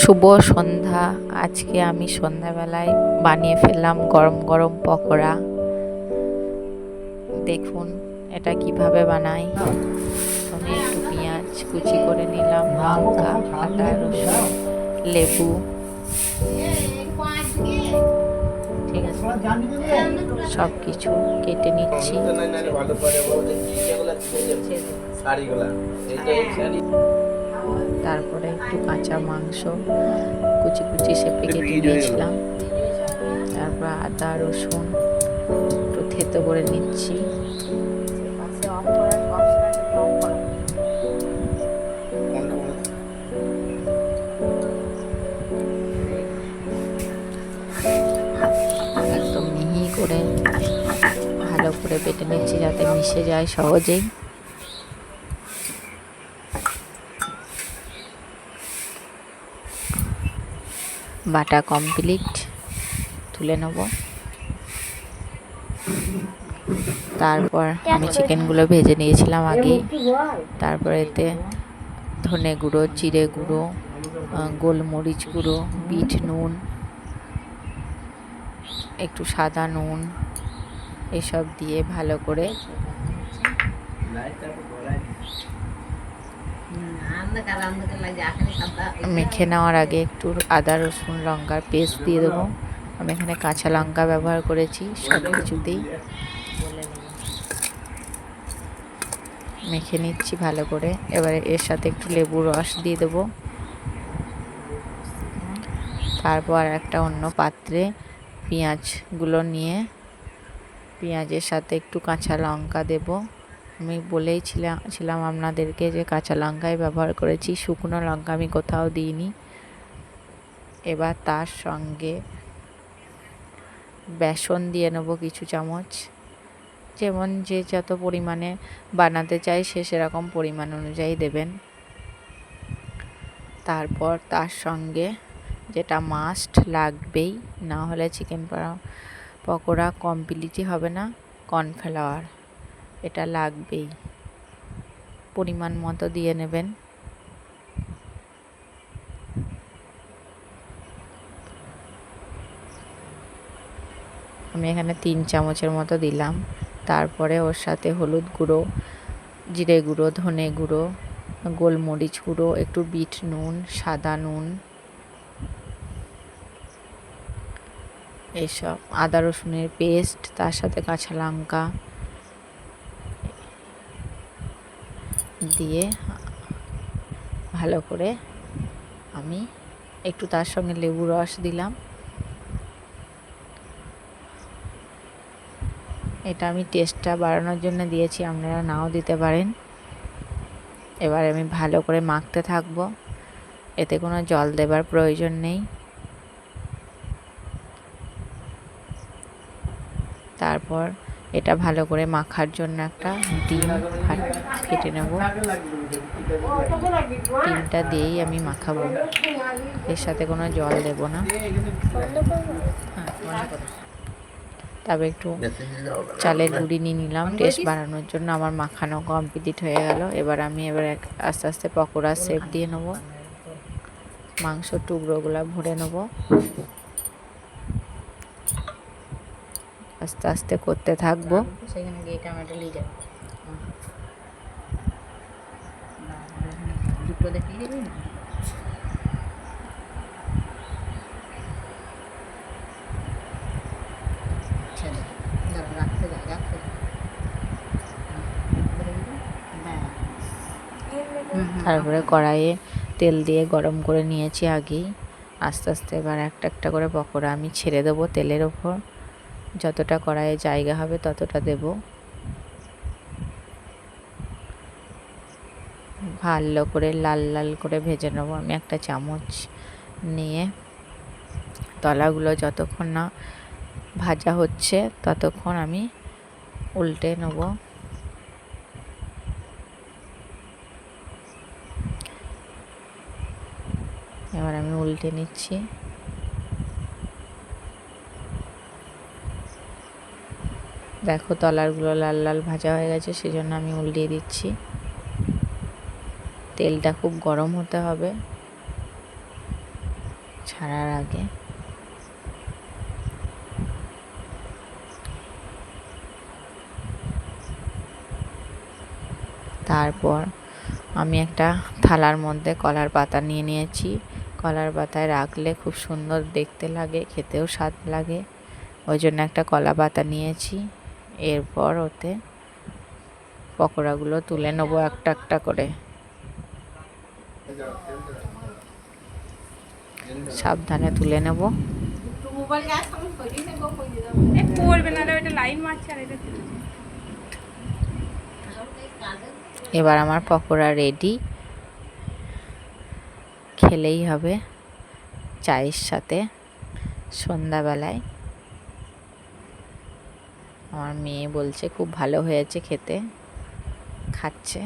শুভ সন্ধ্যা। আজকে আমি সন্ধ্যাবেলায় বানিয়ে ফেললাম গরম গরম পকোড়া। দেখুন এটা কিভাবে বানাই। প্রথমে একটু পেঁয়াজ কুচি করে নিলাম, লঙ্কা, আদা, রসুন, লেবু, ঠিক আছে, সব কিছু কেটে নিচ্ছি। তারপরে একটু কাঁচা মাংস কুচি কুচি সেপে কেটে নিয়েছিলাম। তারপর আদা রসুন একটু থেতো করে নিচ্ছি। একদম মিহি করে ভালো করে বেটে নিচ্ছি যাতে মিশে যায় সহজেই। বাটা কমপ্লিট, তুলে নেব। তারপর আমি চিকেনগুলো ভেজে নিয়েছিলাম আগেই। তারপর এতে ধনে গুঁড়ো, জিরে গুঁড়ো, গোলমরিচ গুঁড়ো, বিট নুন, একটু সাদা নুন, এসব দিয়ে ভালো করে মেখে নেওয়ার আগে একটু আদা রসুন লঙ্কার পেস্ট দিয়ে দেবো। আমি এখানে কাঁচা লঙ্কা ব্যবহার করেছি। সব কিছুতেই মেখে নিচ্ছি ভালো করে। এবারে এর সাথে একটু লেবুর রস দিয়ে দেবো। তারপর একটা অন্য পাত্রে পেঁয়াজগুলো নিয়ে পেঁয়াজের সাথে একটু কাঁচা লঙ্কা দেব। আমি বলেই ছিলাম আপনাদেরকে যে কাঁচা লঙ্কাই ব্যবহার করেছি, শুকনো লঙ্কা আমি কোথাও দিইনি। এবার তার সঙ্গে বেসন দিয়ে নেবো কিছু চামচ। যেমন যে যত পরিমাণে বানাতে চাই সে সেরকম পরিমাণ অনুযায়ী দেবেন। তারপর তার সঙ্গে যেটা মাস্ট লাগবেই, না হলে চিকেন পকোড়া কমপ্লিটই হবে না, কর্নফ্লাওয়ার। এটা লাগবেই, পরিমাণ মতো দিয়ে নেবেন। আমি এখানে 3 চামচের মতো দিলাম। তারপরে ওর সাথে হলুদ গুঁড়ো, জিরে গুঁড়ো, ধনে গুঁড়ো, গোলমরিচ গুঁড়ো, একটু বিট নুন, সাদা নুন, এসব, আদা রসুনের পেস্ট, তার সাথে কাঁচা লঙ্কা দিয়ে ভালো করে আমি একটু তার সঙ্গে লেবু রস দিলাম। এটা আমি টেস্টটা বাড়ানোর জন্য দিয়েছি, আপনারা নাও দিতে পারেন। এবার আমি ভালো করে মাখতে থাকবো, এতে কোনো জল দেবার প্রয়োজন নেই। তারপর এটা ভালো করে মাখার জন্য একটা ডিম ফেটে নেব। ডিমটা দিয়েই আমি মাখাবো, এর সাথে কোনো জল দেব না। তারপর একটু চালের গুঁড়ি নিয়ে নিলাম টেস্ট বাড়ানোর জন্য। আমার মাখানো কমপ্লিট হয়ে গেল। এবার আমি আস্তে আস্তে পকোড়ার শেপ দিয়ে নেব। মাংসর টুকরোগুলো ভরে নেব। আস্তে আস্তে করতে থাকবো। সেখানে গিয়ে টমেটো নিয়ে যাবে, দুটো দেখিয়ে দিবি না। তারপরে কড়াইয়ে তেল দিয়ে গরম করে নিয়েছি আগেই। আস্তে আস্তে এবার একটা একটা করে পকোড়া আমি ছেড়ে দেবো তেলের ওপর। যতটা কড়াইয়ে জায়গা হবে ততটা দেব। ভালো করে লাল লাল করে ভেজে নেবো। আমি একটা চামচ নিয়ে তলাগুলো যতক্ষণ না ভাজা হচ্ছে ততক্ষণ আমি উল্টে নেব। এবার আমি উল্টে নিচ্ছি। দেখো তলারগুলো লাল লাল ভাজা হয়ে গেছে, সেজন্য আমি উল্টিয়ে দিচ্ছি। তেলটা খুব গরম হতে হবে। ছাড়ার আগে। তারপর আমি একটা থালার মধ্যে কলার পাতা নিয়ে নিয়েছি। কলার পাতায় রাখলে খুব সুন্দর দেখতে লাগে, খেতেও স্বাদ লাগে, ওই জন্য একটা কলা পাতা নিয়েছি। এরপর ওতে পকোড়াগুলো তুলে নেবো একটা একটা করে। সাবধানে তুলে নেব। এবার আমার পকোড়া রেডি, খেলেই হবে চায়ের সাথে সন্ধ্যাবেলায়। আমার মেয়ে বলছে খুব ভালো হয়েছে খেতে, খাচ্ছে।